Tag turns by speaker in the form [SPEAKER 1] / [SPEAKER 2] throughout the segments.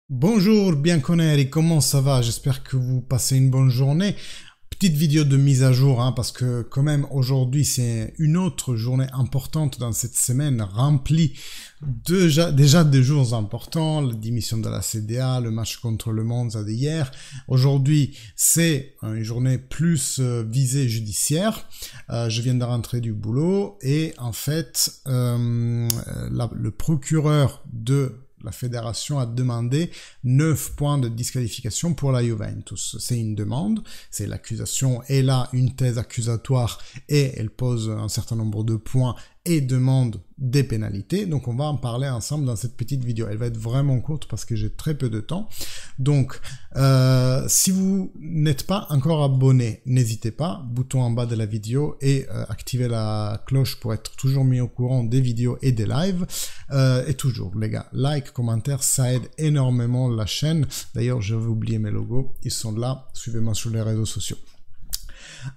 [SPEAKER 1] Bonjour Bianconeri, comment ça va? J'espère que vous passez une bonne journée. Petite vidéo de mise à jour, parce que quand même aujourd'hui c'est une autre journée importante dans cette semaine remplie déjà des jours importants, la démission de la CDA, le match contre le Monza d'hier. Aujourd'hui c'est une journée plus visée judiciaire. Je viens de rentrer du boulot et en fait le procureur de la fédération a demandé 9 points de disqualification pour la Juventus. C'est une demande, c'est l'accusation, elle a une thèse accusatoire et elle pose un certain nombre de points et demande des pénalités. Donc on va en parler ensemble dans cette petite vidéo. Elle va être vraiment courte parce que j'ai très peu de temps. Donc si vous n'êtes pas encore abonné, n'hésitez pas, bouton en bas de la vidéo et activez la cloche pour être toujours mis au courant des vidéos et des lives. Et toujours les gars, like, commentaire, ça aide énormément la chaîne. D'ailleurs j'avais oublié mes logos, ils sont là, suivez-moi sur les réseaux sociaux.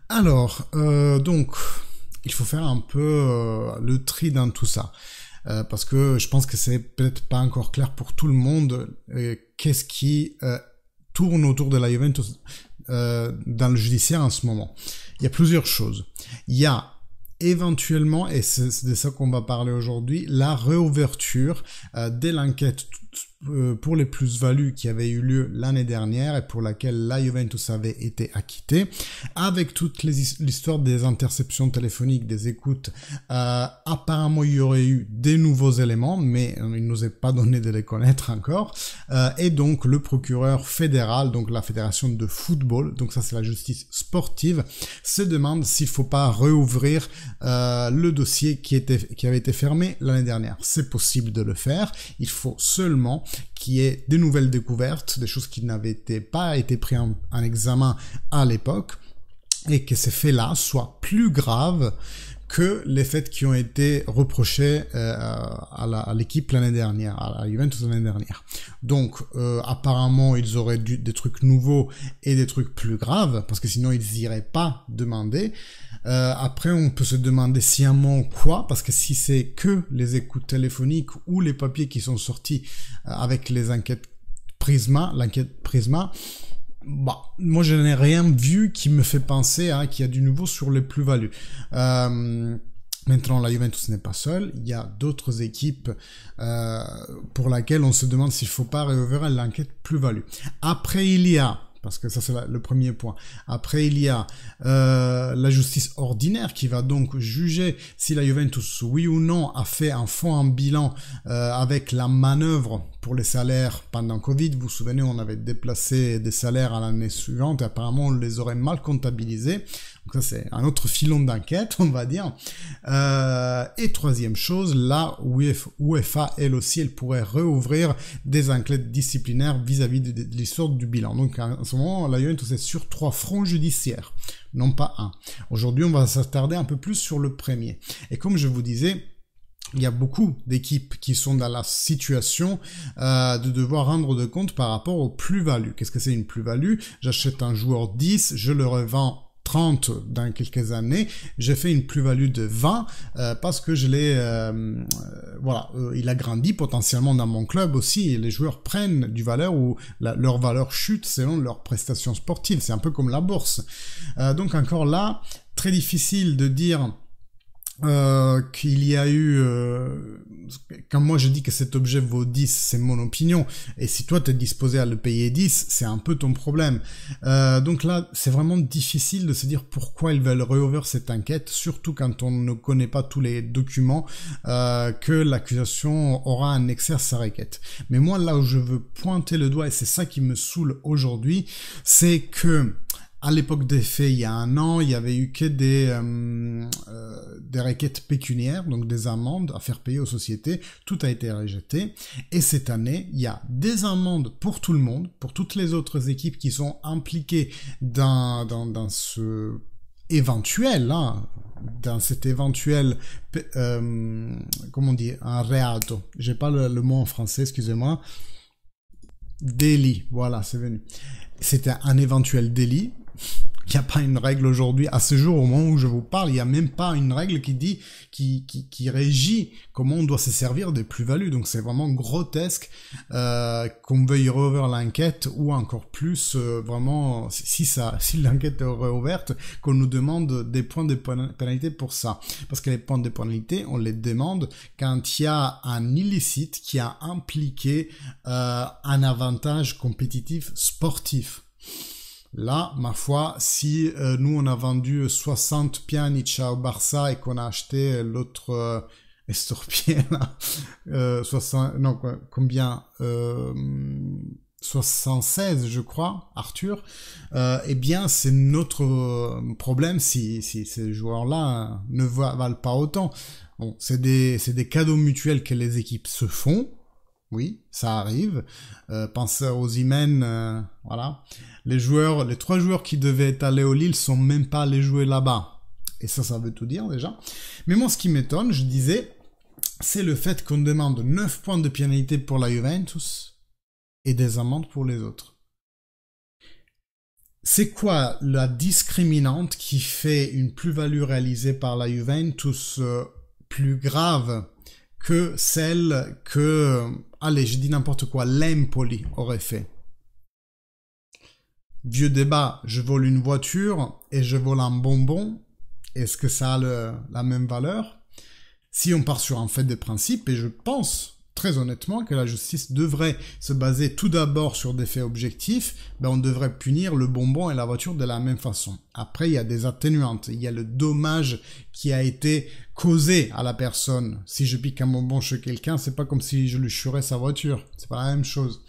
[SPEAKER 1] Alors donc il faut faire un peu le tri dans tout ça. Parce que je pense que c'est peut-être pas encore clair pour tout le monde qu'est-ce qui tourne autour de la Juventus dans le judiciaire en ce moment. Il y a plusieurs choses. Il y a éventuellement, et c'est de ça qu'on va parler aujourd'hui, la réouverture de l'enquête pour les plus-values qui avait eu lieu l'année dernière et pour laquelle la Juventus avait été acquittée, avec toute l'histoire des interceptions téléphoniques, des écoutes. Apparemment, il y aurait eu des nouveaux éléments, mais il ne nous est pas donné de les connaître encore. Et donc, le procureur fédéral, donc la fédération de football, donc ça c'est la justice sportive, se demande s'il ne faut pas réouvrir le dossier qui avait été fermé l'année dernière. C'est possible de le faire, il faut seulement qu'il y ait des nouvelles découvertes, des choses qui n'avaient pas été prises en examen à l'époque, et que ces faits-là soient plus graves que les faits qui ont été reprochés à l'équipe l'année dernière, à la Juventus l'année dernière. Donc, apparemment, ils auraient des trucs nouveaux et des trucs plus graves, parce que sinon, ils n'iraient pas demander. Après, on peut se demander sciemment quoi, parce que si c'est que les écoutes téléphoniques ou les papiers qui sont sortis avec les enquêtes l'enquête Prisma, bah, moi je n'ai rien vu qui me fait penser qu'il y a du nouveau sur les plus-values. Maintenant, la Juventus n'est pas seule, il y a d'autres équipes pour lesquelles on se demande s'il ne faut pas réouvrir l'enquête plus-value. Après, il y a, parce que ça c'est le premier point. Après, il y a la justice ordinaire qui va donc juger si la Juventus, oui ou non, a fait un faux en bilan avec la manœuvre pour les salaires pendant Covid. Vous vous souvenez, on avait déplacé des salaires à l'année suivante et apparemment on les aurait mal comptabilisés. Donc ça c'est un autre filon d'enquête, on va dire. Et troisième chose, la UEFA, elle aussi, elle pourrait réouvrir des enquêtes disciplinaires vis-à-vis de l'histoire du bilan. Donc en ce moment, la Juventus est sur 3 fronts judiciaires, non pas un. Aujourd'hui, on va s'attarder un peu plus sur le premier. Et comme je vous disais, il y a beaucoup d'équipes qui sont dans la situation de devoir rendre de compte par rapport aux plus-values. Qu'est-ce que c'est une plus-value? J'achète un joueur 10, je le revends 30 dans quelques années, j'ai fait une plus-value de 20 parce que je l'ai, il a grandi potentiellement dans mon club aussi, et les joueurs prennent du valeur ou leur valeur chute selon leurs prestations sportives, c'est un peu comme la bourse. Donc encore là, très difficile de dire qu'il y a eu quand moi je dis que cet objet vaut 10, c'est mon opinion, et si toi t'es disposé à le payer 10, c'est un peu ton problème. Donc là c'est vraiment difficile de se dire pourquoi ils veulent réouvrir cette enquête, surtout quand on ne connaît pas tous les documents que l'accusation aura annexé à sa requête. Mais moi là où je veux pointer le doigt, et c'est ça qui me saoule aujourd'hui, c'est que à l'époque des faits, il y a un an, il y avait eu que des requêtes pécuniaires, donc des amendes à faire payer aux sociétés. Tout a été rejeté. Et cette année, il y a des amendes pour tout le monde, pour toutes les autres équipes qui sont impliquées dans ce éventuel, dans cet éventuel, comment on dit, un reato. J'ai pas le mot en français, excusez-moi. Délit, voilà, c'est venu. C'était un éventuel délit Il n'y a pas une règle aujourd'hui, à ce jour, au moment où je vous parle, il n'y a même pas une règle qui dit, qui régit comment on doit se servir des plus-values. Donc c'est vraiment grotesque qu'on veuille rouvrir l'enquête, ou encore plus, vraiment, si l'enquête est réouverte, qu'on nous demande des points de pénalité pour ça. Parce que les points de pénalité, on les demande quand il y a un illicite qui a impliqué un avantage compétitif sportif. Là, ma foi, si nous on a vendu 60 Pjanic au Barça et qu'on a acheté l'autre estorpié là, 60, non, combien 76 je crois, Arthur, eh bien c'est notre problème si ces joueurs-là ne valent pas autant. Bon, c'est des cadeaux mutuels que les équipes se font. Oui, ça arrive. Pensez aux Osimhen, voilà. Les 3 joueurs qui devaient aller au Lille sont même pas allés jouer là-bas. Et ça veut tout dire déjà. Mais moi, ce qui m'étonne, je disais, c'est le fait qu'on demande 9 points de pénalité pour la Juventus et des amendes pour les autres. C'est quoi la discriminante qui fait une plus-value réalisée par la Juventus plus grave que celle que, allez, je dis n'importe quoi, l'Empoli aurait fait? Vieux débat, je vole une voiture et je vole un bonbon, est-ce que ça a la même valeur? Si on part sur un fait de principe, et je pense très honnêtement que la justice devrait se baser tout d'abord sur des faits objectifs, ben on devrait punir le bonbon et la voiture de la même façon. Après, il y a des atténuantes, il y a le dommage qui a été causé à la personne. Si je pique un bonbon chez quelqu'un, c'est pas comme si je lui churais sa voiture, c'est pas la même chose.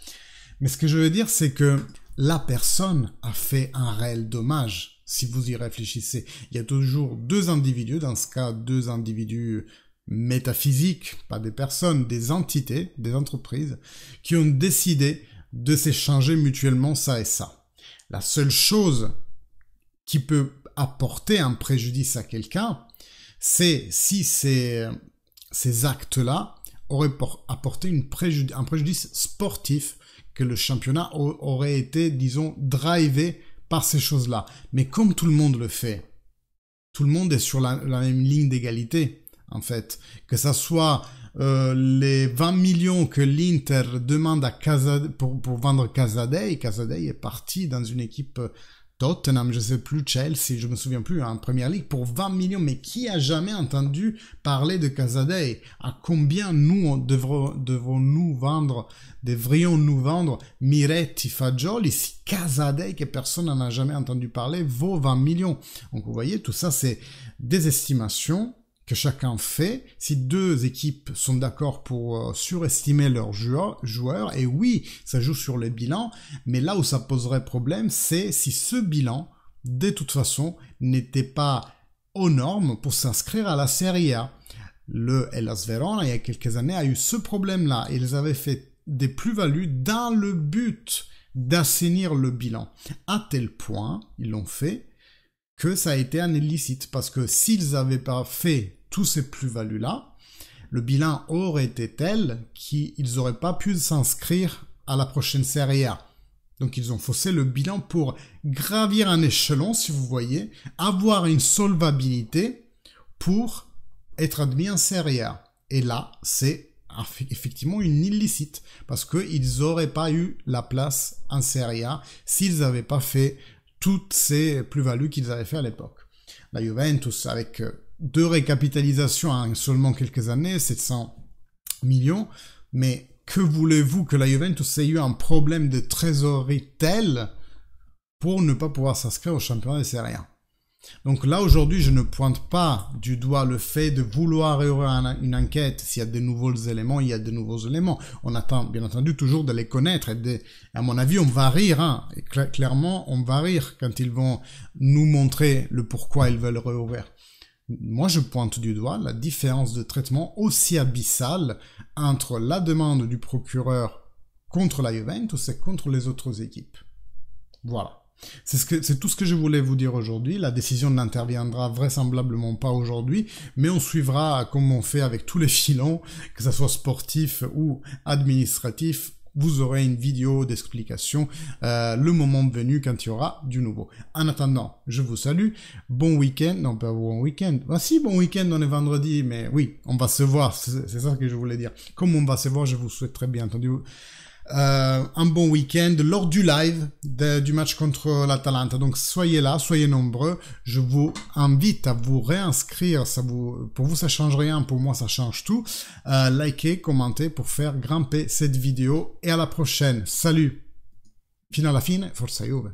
[SPEAKER 1] Mais ce que je veux dire, c'est que la personne a fait un réel dommage. Si vous y réfléchissez, il y a toujours 2 individus, dans ce cas 2 individus métaphysiques, pas des personnes, des entités, des entreprises, qui ont décidé de s'échanger mutuellement ça et ça. La seule chose qui peut apporter un préjudice à quelqu'un, c'est si ces actes-là auraient apporté un préjudice sportif, que le championnat aurait été, disons, drivé par ces choses-là. Mais comme tout le monde le fait, tout le monde est sur la même ligne d'égalité, en fait. Que ça soit les 20 millions que l'Inter demande à Casadei pour vendre Casadei est parti dans une équipe Tottenham, je sais plus, Chelsea, je me souviens plus, en Premier League, pour 20 millions. Mais qui a jamais entendu parler de Casadei? À combien nous devrions-nous vendre Miretti, Fagioli, si Casadei, que personne n'en a jamais entendu parler, vaut 20 millions? Donc vous voyez, tout ça c'est des estimations que chacun fait. Si 2 équipes sont d'accord pour surestimer leurs joueurs, et oui, ça joue sur le bilan, mais là où ça poserait problème, c'est si ce bilan, de toute façon, n'était pas aux normes pour s'inscrire à la Serie A. Le Hellas Verona, il y a quelques années, a eu ce problème-là. Ils avaient fait des plus-values dans le but d'assainir le bilan. À tel point, ils l'ont fait, que ça a été un illicite. Parce que s'ils n'avaient pas fait tous ces plus-values-là, le bilan aurait été tel qu'ils n'auraient pas pu s'inscrire à la prochaine Serie A. Donc ils ont faussé le bilan pour gravir un échelon, si vous voyez, avoir une solvabilité pour être admis en Serie A. Et là, c'est effectivement une illicite, parce qu'ils n'auraient pas eu la place en Serie A s'ils n'avaient pas fait toutes ces plus-values qu'ils avaient fait à l'époque. La Juventus, avec 2 récapitalisations en seulement quelques années, 700 millions, mais que voulez-vous que la Juventus ait eu un problème de trésorerie tel pour ne pas pouvoir s'inscrire au championnat de Serie A? Donc là, aujourd'hui, je ne pointe pas du doigt le fait de vouloir réouvrir une enquête. S'il y a de nouveaux éléments, il y a de nouveaux éléments. On attend, bien entendu, toujours de les connaître. Et à mon avis, on va rire. Hein. Et clairement, on va rire quand ils vont nous montrer le pourquoi ils veulent réouvrir. Moi, je pointe du doigt la différence de traitement aussi abyssale entre la demande du procureur contre la Juventus et contre les autres équipes. Voilà. C'est tout ce que je voulais vous dire aujourd'hui. La décision n'interviendra vraisemblablement pas aujourd'hui, mais on suivra comme on fait avec tous les filons, que ce soit sportif ou administratif. vous aurez une vidéo d'explication le moment venu quand il y aura du nouveau. En attendant, je vous salue. Bon week-end. Non, pas bon week-end. Ah si, bon week-end, on est vendredi, mais oui, on va se voir. C'est ça que je voulais dire. Comme on va se voir, je vous souhaite très bien entendu un bon week-end lors du live du match contre l'Atalanta. Donc soyez là, soyez nombreux. Je vous invite à vous réinscrire. Pour vous, ça change rien. Pour moi, ça change tout. Likez, commentez pour faire grimper cette vidéo. Et à la prochaine. Salut. Fino alla fine, Forza Juve.